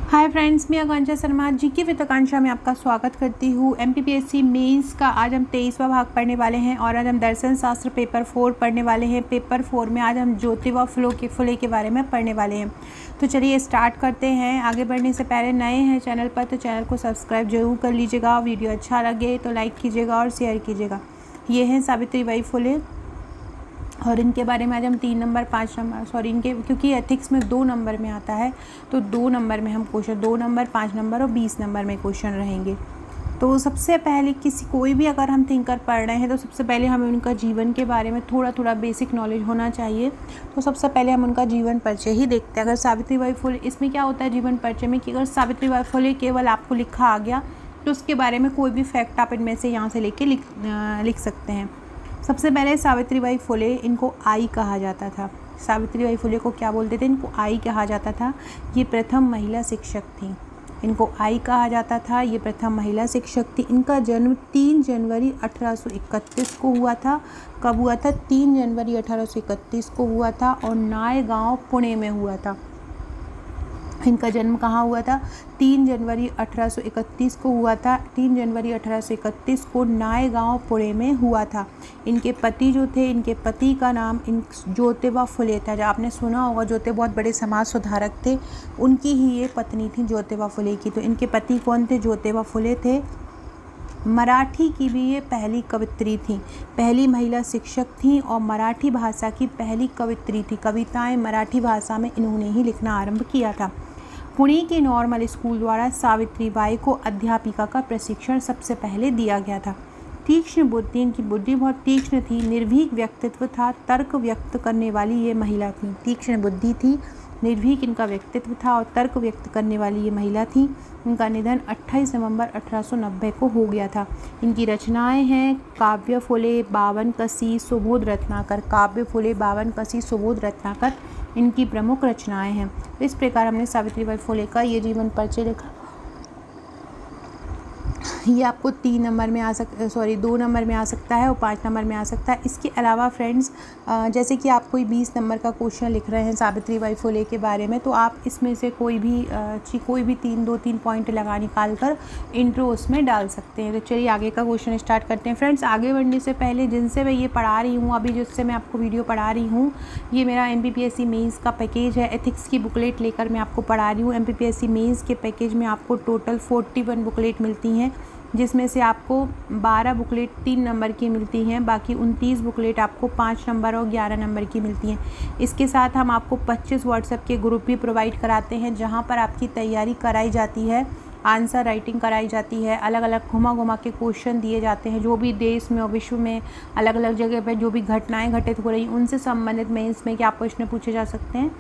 Hi friends, मैं आकांक्षा Sharma GK with आकांक्षा में आपका स्वागत करती हूँ। एमपीपीएससी मेंस का आज हम 23वां भाग पढ़ने वाले हैं और आज हम दर्शन शास्त्र पेपर 4 पढ़ने वाले हैं। पेपर 4 में आज हम ज्योतिबा फुले के बारे में पढ़ने वाले हैं। तो चलिए स्टार्ट करते हैं। आगे बढ़ने से पहले नए हैं चैनल पर तो चैनल को सब्सक्राइब जरूर कर लीजिएगा। वीडियो अच्छा लगे तो लाइक कीजिएगा और शेयर कीजिएगा। ये हैं सावित्रीबाई फुले और इनके बारे में आज हम 3 नंबर 5 नंबर इनके क्योंकि एथिक्स में 2 नंबर में आता है तो 2 नंबर में हम क्वेश्चन 2 नंबर 5 नंबर और 20 नंबर में क्वेश्चन रहेंगे। तो सबसे पहले कोई भी अगर हम थिंकर पढ़ रहे हैं तो सबसे पहले हमें उनका जीवन के बारे में थोड़ा बेसिक नॉलेज होना चाहिए। तो सबसे पहले हम उनका जीवन परिचय ही देखते हैं। अगर सावित्रीबाई फुले, इसमें क्या होता है जीवन परिचय में कि अगर सावित्रीबाई फुले केवल आपको लिखा आ गया तो उसके बारे में कोई भी फैक्ट आप इनमें से यहाँ से लेके लिख सकते हैं। सबसे पहले सावित्रीबाई फुले, इनको आई कहा जाता था। सावित्रीबाई फुले को क्या बोलते थे? इनको आई कहा जाता था। ये प्रथम महिला शिक्षक थी। इनको आई कहा जाता था। ये प्रथम महिला शिक्षक थी। इनका जन्म 3 जनवरी 1831 को हुआ था। कब हुआ था? 3 जनवरी 1831 को हुआ था और नायगांव पुणे में हुआ था। इनका जन्म कहाँ हुआ था? 3 जनवरी 1831 को हुआ था। 3 जनवरी 1831 को नायगांव पुणे में हुआ था। इनके पति जो थे, इनके पति का नाम ज्योतिबा फुले था। जब आपने सुना होगा, ज्योतिबा बहुत बड़े समाज सुधारक थे, उनकी ही ये पत्नी थी ज्योतिबा फुले की। तो इनके पति कौन थे? ज्योतिबा फुले थे। मराठी की भी ये पहली कवित्री थी, पहली महिला शिक्षक थी और मराठी भाषा की पहली कवित्री थी। कविताएं मराठी भाषा में इन्होंने ही लिखना आरंभ किया था। पुणे के नॉर्मल स्कूल द्वारा सावित्रीबाई को अध्यापिका का प्रशिक्षण सबसे पहले दिया गया था। तीक्ष्ण बुद्धि, इनकी बुद्धि बहुत तीक्ष्ण थी। निर्भीक व्यक्तित्व था, तर्क व्यक्त करने वाली ये महिला थी। तीक्ष्ण बुद्धि थी, निर्भीक इनका व्यक्तित्व था और तर्क व्यक्त करने वाली ये महिला थी। इनका निधन 28 नवंबर 1890 को हो गया था। इनकी रचनाएं हैं काव्य फुले, बावन कसी, सुबोध रत्नाकर। काव्य फुले, बावन कसी, सुबोध रत्नाकर इनकी प्रमुख रचनाएं हैं। इस प्रकार हमने सावित्रीबाई फुले का ये जीवन परिचय लिखा। ये आपको 2 नंबर में आ सकता है और 5 नंबर में आ सकता है। इसके अलावा फ्रेंड्स, जैसे कि आप कोई 20 नंबर का क्वेश्चन लिख रहे हैं सावित्रीबाई फुले के बारे में, तो आप इसमें से कोई भी 2-3 पॉइंट निकाल कर इंट्रो उसमें डाल सकते हैं। तो चलिए आगे का क्वेश्चन स्टार्ट करते हैं। फ्रेंड्स, आगे बढ़ने से पहले जिनसे मैं ये पढ़ा रही हूँ, अभी जिससे मैं आपको वीडियो पढ़ा रही हूँ, ये मेरा MPPSC मेंस का पैकेज है। एथिक्स की बुकलेट लेकर मैं आपको पढ़ा रही हूँ। MPPSC मेंस के पैकेज में आपको टोटल 41 बुकलेट मिलती हैं, जिसमें से आपको 12 बुकलेट 3 नंबर की मिलती हैं, बाकी 29 बुकलेट आपको 5 नंबर और 11 नंबर की मिलती हैं। इसके साथ हम आपको 25 व्हाट्सएप के ग्रुप भी प्रोवाइड कराते हैं, जहां पर आपकी तैयारी कराई जाती है, आंसर राइटिंग कराई जाती है, अलग अलग घुमा के क्वेश्चन दिए जाते हैं। जो भी देश में और विश्व में अलग अलग जगह पर जो भी घटनाएँ घटित हो रही उनसे संबंधित मेंस में क्या प्रश्न पूछे जा सकते हैं,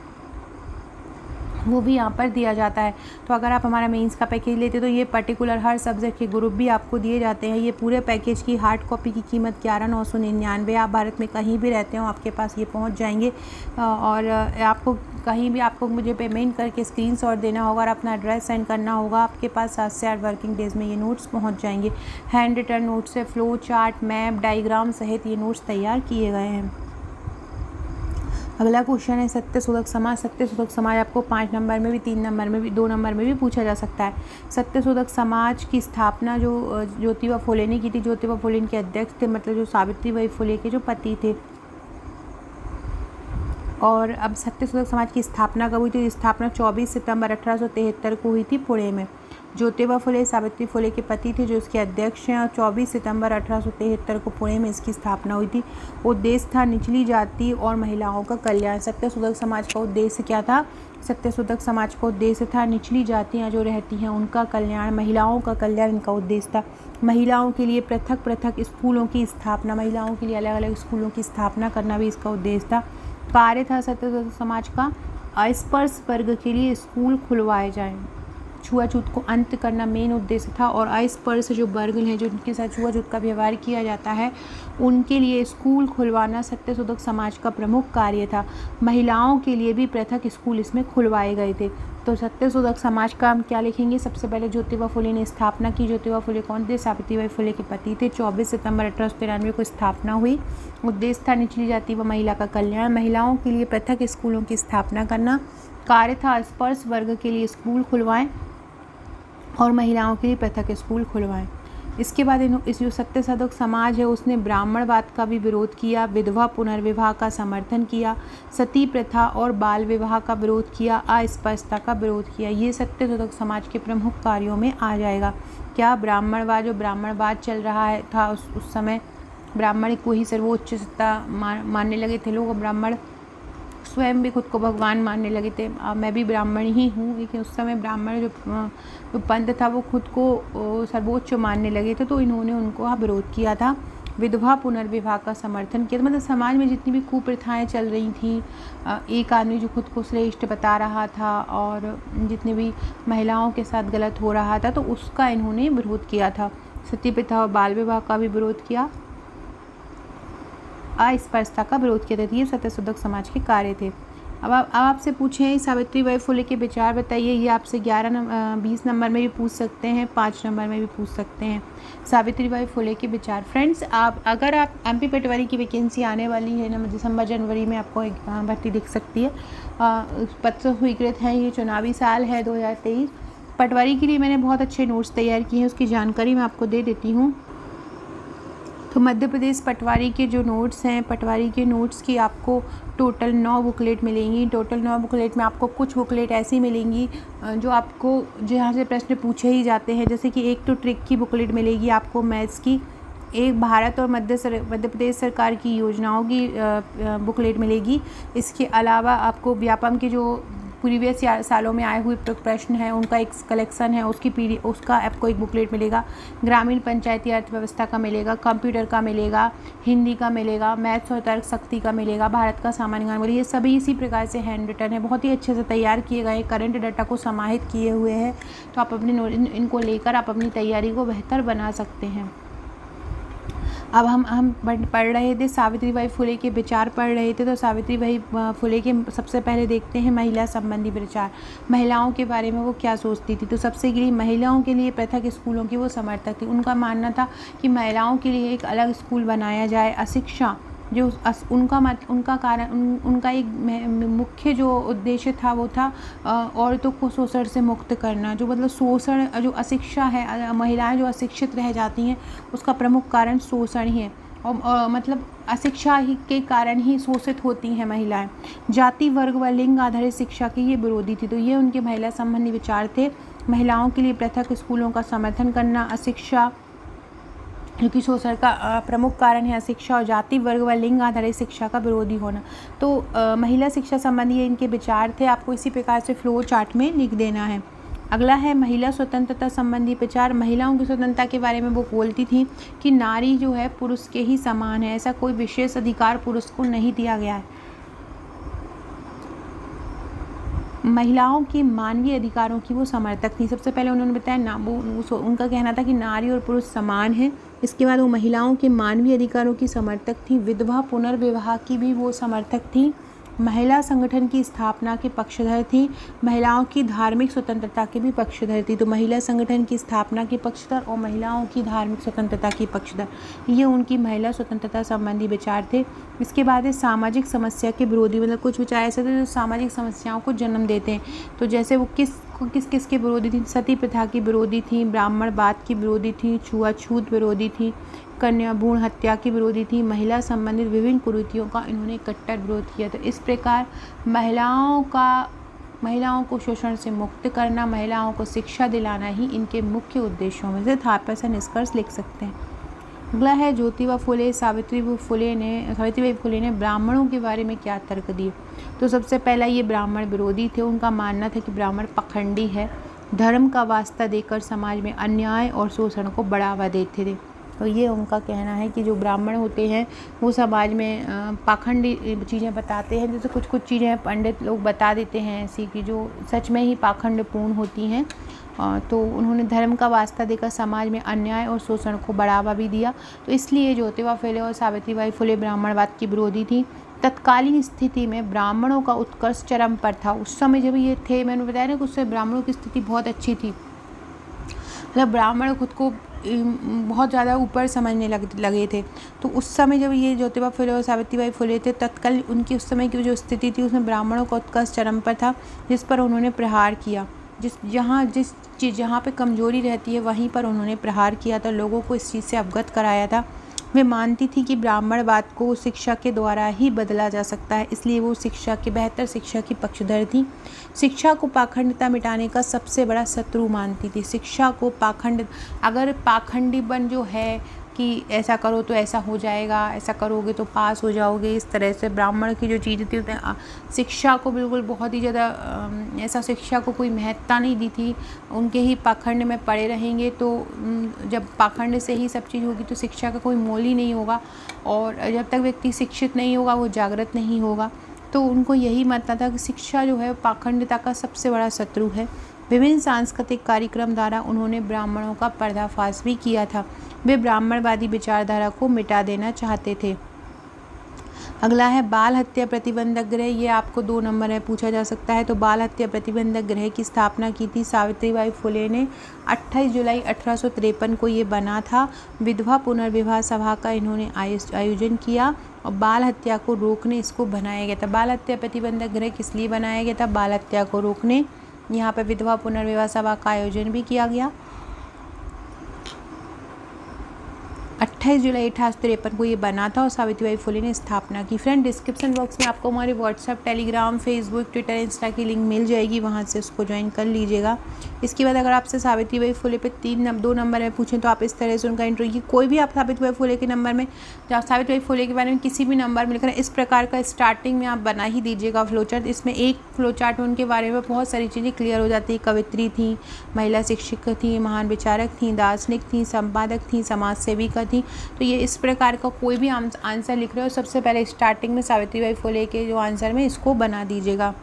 वो भी यहाँ पर दिया जाता है। तो अगर आप हमारा मेंस का पैकेज लेते तो ये पर्टिकुलर हर सब्जेक्ट के ग्रुप भी आपको दिए जाते हैं। ये पूरे पैकेज की हार्ड कॉपी की कीमत 11,999। आप भारत में कहीं भी रहते हो आपके पास ये पहुँच जाएंगे और आपको कहीं भी आपको मुझे पेमेंट करके स्क्रीनशॉट देना होगा और अपना एड्रेस सेंड करना होगा। आपके पास 7 से 8 वर्किंग डेज़ में ये नोट्स पहुँच जाएंगे। हैंड रिटन नोट्स से फ्लो चार्ट, मैप, डायग्राम सहित ये नोट्स तैयार किए गए हैं। अगला क्वेश्चन है सत्यशोधक समाज। सत्यशोधक समाज आपको 5 नंबर में भी, 3 नंबर में भी, 2 नंबर में भी पूछा जा सकता है। सत्यशोधक समाज की स्थापना जो ज्योतिबा फुले ने की थी। ज्योतिबा फुले इनके अध्यक्ष थे, मतलब जो सावित्रीबाई फुले के जो पति थे। और अब सत्यशोधक समाज की स्थापना कब हुई थी? स्थापना 24 सितंबर 1873 को हुई थी पुणे में। ज्योतिबा फुले सावित्री फुले के पति थे, जो इसके अध्यक्ष हैं, और 24 सितंबर 1873 को पुणे में इसकी स्थापना हुई थी। उद्देश्य था निचली जाति और महिलाओं का कल्याण। सत्यशोधक समाज का उद्देश्य क्या था? सत्यशोधक समाज का उद्देश्य था निचली जातियाँ जो रहती हैं उनका कल्याण, महिलाओं का कल्याण इनका उद्देश्य था। महिलाओं के लिए पृथक स्कूलों की स्थापना, महिलाओं के लिए अलग अलग स्कूलों की स्थापना करना भी इसका उद्देश्य था। कार्य था सत्यशोधक समाज का अस्पृश्य वर्ग के लिए स्कूल खुलवाए जाएं। छुआछूत को अंत करना मेन उद्देश्य था और अस्पृश्य जो वर्ग हैं, जो उनके साथ छुआछूत का व्यवहार किया जाता है, उनके लिए स्कूल खुलवाना सत्यशोधक समाज का प्रमुख कार्य था। महिलाओं के लिए भी पृथक स्कूल इसमें खुलवाए गए थे। तो सत्यशोधक समाज का हम क्या लिखेंगे? सबसे पहले ज्योतिबा फुले ने स्थापना की। ज्योतिबा फुले कौन थे? सावित्रीबाई फुले के पति थे। 24 सितंबर 1893 को स्थापना हुई। उद्देश्य था निचली जाति व महिला का कल्याण, महिलाओं के लिए पृथक स्कूलों की स्थापना करना कार्य था स्पर्श वर्ग के लिए स्कूल खुलवाएं और महिलाओं के लिए पृथक स्कूल खुलवाएं। इसके बाद इस जो सत्यशोधक समाज है उसने ब्राह्मणवाद का भी विरोध किया, विधवा पुनर्विवाह का समर्थन किया, सती प्रथा और बाल विवाह का विरोध किया, अस्पृश्यता का विरोध किया। ये सत्यशोधक समाज के प्रमुख कार्यों में आ जाएगा। क्या ब्राह्मणवाद, जो ब्राह्मणवाद चल रहा है था उस समय ब्राह्मण को ही सर्वोच्च सत्ता मानने लगे थे लोग। ब्राह्मण स्वयं भी खुद को भगवान मानने लगे थे। मैं भी ब्राह्मण ही हूँ, लेकिन उस समय ब्राह्मण जो पंथ था वो खुद को सर्वोच्च मानने लगे थे, तो इन्होंने उनको विरोध किया था। विधवा पुनर्विवाह का समर्थन किया। तो मतलब समाज में जितनी भी कुप्रथाएं चल रही थी, एक आदमी जो खुद को श्रेष्ठ बता रहा था और जितने भी महिलाओं के साथ गलत हो रहा था, तो उसका इन्होंने विरोध किया था। सती प्रथा और बाल विवाह का भी विरोध किया, अस्पृश्यता का विरोध किया था। ये सत्यशोधक समाज के कार्य थे। अब आपसे पूछें सावित्रीबाई फुले के विचार बताइए, ये आपसे 20 नंबर में भी पूछ सकते हैं, 5 नंबर में भी पूछ सकते हैं। सावित्रीबाई फुले के विचार। फ्रेंड्स, अगर आप एमपी पटवारी की वैकेंसी आने वाली है ना, दिसंबर जनवरी में आपको एक भर्ती दिख सकती है। पत्र स्वीकृत हैं, ये चुनावी साल है 2023। पटवारी के लिए मैंने बहुत अच्छे नोट्स तैयार किए हैं, उसकी जानकारी मैं आपको दे देती हूँ। तो मध्य प्रदेश पटवारी के जो नोट्स हैं, पटवारी के नोट्स की आपको टोटल 9 बुकलेट मिलेंगी। टोटल 9 बुकलेट में आपको कुछ बुकलेट ऐसी मिलेंगी जो आपको जहाँ से प्रश्न पूछे ही जाते हैं। जैसे कि एक तो ट्रिक की बुकलेट मिलेगी आपको मैथ्स की, एक भारत और मध्य प्रदेश सरकार की योजनाओं की बुकलेट मिलेगी। इसके अलावा आपको व्यापम के जो प्रीवियस सालों में आए हुए प्रश्न हैं उनका एक कलेक्शन है, उसका आपको एक बुकलेट मिलेगा। ग्रामीण पंचायती अर्थव्यवस्था का मिलेगा, कंप्यूटर का मिलेगा, हिंदी का मिलेगा, मैथ्स और तर्क शक्ति का मिलेगा, भारत का सामान्य ज्ञान मिलेगा। ये सभी इसी प्रकार से हैंड रिटन है, बहुत ही अच्छे से तैयार किए गए, करंट डाटा को समाहित किए हुए हैं। तो आप अपने इनको लेकर आप अपनी तैयारी को बेहतर बना सकते हैं। अब हम पढ़ रहे थे सावित्रीबाई फुले के विचार पढ़ रहे थे। तो सावित्रीबाई फुले के सबसे पहले देखते हैं महिला संबंधी विचार। महिलाओं के बारे में वो क्या सोचती थी। तो सबसे के लिए महिलाओं के लिए पृथक स्कूलों की वो समर्थक थी। उनका मानना था कि महिलाओं के लिए एक अलग स्कूल बनाया जाए। अशिक्षा जो उनका एक मुख्य जो उद्देश्य था वो था औरतों को शोषण से मुक्त करना। जो मतलब शोषण, जो अशिक्षा है, महिलाएं जो अशिक्षित रह जाती हैं उसका प्रमुख कारण शोषण ही है। और मतलब अशिक्षा ही के कारण ही शोषित होती हैं महिलाएं। जाति, वर्ग व लिंग आधारित शिक्षा की ये विरोधी थी। तो ये उनके महिला संबंधी विचार थे। महिलाओं के लिए पृथक स्कूलों का समर्थन करना, अशिक्षा क्योंकि शोषण का प्रमुख कारण है अशिक्षा, और जाति, वर्ग व लिंग आधारित शिक्षा का विरोधी होना। तो महिला शिक्षा संबंधी इनके विचार थे। आपको इसी प्रकार से फ्लो चार्ट में लिख देना है। अगला है महिला स्वतंत्रता संबंधी विचार। महिलाओं की स्वतंत्रता के बारे में वो बोलती थी कि नारी जो है पुरुष के ही समान है, ऐसा कोई विशेष अधिकार पुरुष को नहीं दिया गया है। महिलाओं के मानवीय अधिकारों की वो समर्थक थी। सबसे पहले उन्होंने बताया उनका कहना था कि नारी और पुरुष समान हैं। इसके बाद वो महिलाओं के मानवीय अधिकारों की समर्थक थी। विधवा पुनर्विवाह की भी वो समर्थक थी। महिला संगठन की स्थापना के पक्षधर थी। महिलाओं की धार्मिक स्वतंत्रता के भी पक्षधर थी। तो महिला संगठन की स्थापना के पक्षधर और महिलाओं की धार्मिक स्वतंत्रता की पक्षधर, ये उनकी महिला स्वतंत्रता संबंधी विचार थे। इसके बाद है सामाजिक समस्या के विरोधी। मतलब कुछ विचार ऐसे थे जो सामाजिक समस्याओं को जन्म देते हैं। तो जैसे वो किस के विरोधी थी। सती प्रथा की विरोधी थी, ब्राह्मणवाद की विरोधी थी, छुआछूत विरोधी थी, कन्या भ्रूण हत्या की विरोधी थी, महिला संबंधित विभिन्न कुरीतियों का इन्होंने कट्टर विरोध किया। तो इस प्रकार महिलाओं को शोषण से मुक्त करना, महिलाओं को शिक्षा दिलाना ही इनके मुख्य उद्देश्यों में से था। आप ऐसा निष्कर्ष लिख सकते हैं। अगला है ज्योतिबा फुले। सावित्रीबाई फुले ने ब्राह्मणों के बारे में क्या तर्क दिए। तो सबसे पहला ये ब्राह्मण विरोधी थे। उनका मानना था कि ब्राह्मण पखंडी है, धर्म का वास्ता देकर समाज में अन्याय और शोषण को बढ़ावा देते थे। तो ये उनका कहना है कि जो ब्राह्मण होते हैं वो समाज में पाखंडी चीज़ें बताते हैं। जैसे कुछ चीज़ें पंडित लोग बता देते हैं ऐसी कि जो सच में ही पाखंडपूर्ण होती हैं। तो उन्होंने धर्म का वास्ता देकर समाज में अन्याय और शोषण को बढ़ावा भी दिया। तो इसलिए ज्योतिबा फुले और सावित्रीबाई फुले ब्राह्मणवाद की विरोधी थी। तत्कालीन स्थिति में ब्राह्मणों का उत्कर्ष चरम पर था। उस समय जब ये थे, मैंने बताया ना कि उससे ब्राह्मणों की स्थिति बहुत अच्छी थी। मतलब ब्राह्मण खुद को बहुत ज़्यादा ऊपर समझने लगे थे। तो उस समय जब ये ज्योतिबा फुले और सावित्रीबाई फुले थे, तत्काल उनकी उस समय की जो स्थिति थी उसमें ब्राह्मणों का उत्कर्ष चरम पर था, जिस पर उन्होंने प्रहार किया। जहाँ पे कमज़ोरी रहती है वहीं पर उन्होंने प्रहार किया था, लोगों को इस चीज़ से अवगत कराया था। वे मानती थी कि ब्राह्मणवाद को शिक्षा के द्वारा ही बदला जा सकता है, इसलिए वो बेहतर शिक्षा की पक्षधर थी। शिक्षा को पाखंडता मिटाने का सबसे बड़ा शत्रु मानती थी। शिक्षा को अगर पाखंडीपन जो है कि ऐसा करो तो ऐसा हो जाएगा, ऐसा करोगे तो पास हो जाओगे, इस तरह से ब्राह्मण की जो चीज़ थी शिक्षा को बिल्कुल बहुत ही ज़्यादा ऐसा शिक्षा को कोई महत्ता नहीं दी थी। उनके ही पाखंड में पड़े रहेंगे तो जब पाखंड से ही सब चीज़ होगी तो शिक्षा का कोई मोल ही नहीं होगा, और जब तक व्यक्ति शिक्षित नहीं होगा वो जागृत नहीं होगा। तो उनको यही मानना था कि शिक्षा जो है पाखंडता का सबसे बड़ा शत्रु है। विभिन्न सांस्कृतिक कार्यक्रम द्वारा उन्होंने ब्राह्मणों का पर्दाफाश भी किया था। वे ब्राह्मणवादी विचारधारा को मिटा देना चाहते थे। अगला है बाल हत्या प्रतिबंधक गृह। ये आपको 2 नंबर में पूछा जा सकता है। तो बाल हत्या प्रतिबंधक गृह की स्थापना की थी सावित्रीबाई फुले ने। 28 जुलाई 1853 को ये बना था। विधवा पुनर्विवाह सभा का इन्होंने आयोजन किया और बाल हत्या को रोकने इसको बनाया गया था। बाल हत्या प्रतिबंधक गृह किस लिए बनाया गया था? बाल हत्या को रोकने। यहाँ पर विधवा पुनर्विवाह सभा का आयोजन भी किया गया। 28 जुलाई 1853 को ये बना था और सावित्रीबाई फुले ने स्थापना की। फ्रेंड, डिस्क्रिप्शन बॉक्स में आपको हमारे WhatsApp, Telegram, Facebook, Twitter, Insta की लिंक मिल जाएगी, वहाँ से उसको ज्वाइन कर लीजिएगा। इसके बाद अगर आपसे सावित्रीबाई फुले पे 2 नंबर में पूछें तो आप इस तरह से उनका इंटरव्यू, कोई भी आप सावित्रीबाई फुले के नंबर में, सावित्रीबाई फुले के बारे में किसी भी नंबर में लिखकर इस प्रकार का स्टार्टिंग में आप बना ही दीजिएगा फ्लोचार्ट। इसमें एक फ्लोचार्ट में उनके बारे में बहुत सारी चीज़ें क्लियर हो जाती है। कवित्री थी, महिला शिक्षक थी, महान विचारक थी, दार्शनिक थी, संपादक थी, समाज सेविका थी। तो ये इस प्रकार का कोई भी आंसर लिख रहे हो सबसे पहले स्टार्टिंग में सावित्रीबाई फुले के जो आंसर में इसको बना दीजिएगा।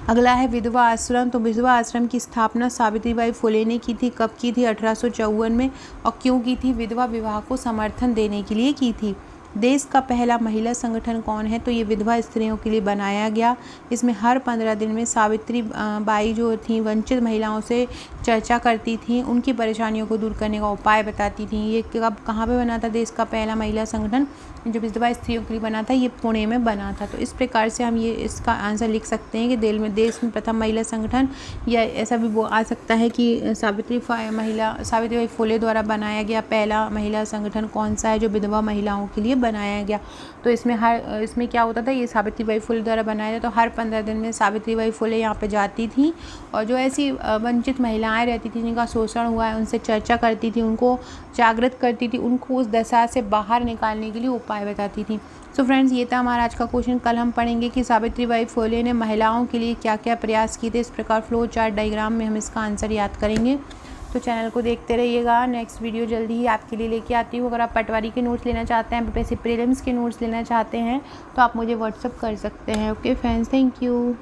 अगला है विधवा आश्रम। तो विधवा आश्रम की स्थापना सावित्रीबाई फुले ने की थी। कब की थी? 1854 में। और क्यों की थी? विधवा विवाह को समर्थन देने के लिए की थी। देश का पहला महिला संगठन कौन है? तो ये विधवा स्त्रियों के लिए बनाया गया। इसमें हर 15 दिन में सावित्री बाई जो थी वंचित महिलाओं से चर्चा करती थी, उनकी परेशानियों को दूर करने का उपाय बताती थी। ये कहाँ पे बना था? देश का पहला महिला संगठन जो विधवा स्त्रियों के लिए बना था, ये पुणे में बना था। तो इस प्रकार से हम ये इसका आंसर लिख सकते हैं कि देश में प्रथम महिला संगठन, या ऐसा भी वो आ सकता है कि सावित्रीबाई फुले द्वारा बनाया गया पहला महिला संगठन कौन सा है जो विधवा महिलाओं के लिए बनाया गया। तो इसमें क्या होता था? ये सावित्रीबाई फुले द्वारा बनाया था। तो हर 15 दिन में सावित्रीबाई फुले यहाँ पे जाती थी और जो ऐसी वंचित महिलाएं रहती थी जिनका शोषण हुआ है उनसे चर्चा करती थी, उनको जागृत करती थी, उनको उस दशा से बाहर निकालने के लिए उपाय बताती थी। सो फ्रेंड्स, ये था हमारा आज का क्वेश्चन। कल हम पढ़ेंगे कि सावित्रीबाई फुले ने महिलाओं के लिए क्या क्या प्रयास किए थे। इस प्रकार फ्लो चार्ट डायग्राम में हम इसका आंसर याद करेंगे। तो चैनल को देखते रहिएगा। नेक्स्ट वीडियो जल्दी ही आपके लिए लेके आती हूँ। अगर आप पटवारी के नोट्स लेना चाहते हैं, एमपीएससी प्रीलिम्स के नोट्स लेना चाहते हैं तो आप मुझे व्हाट्सअप कर सकते हैं। Okay friends, thank you.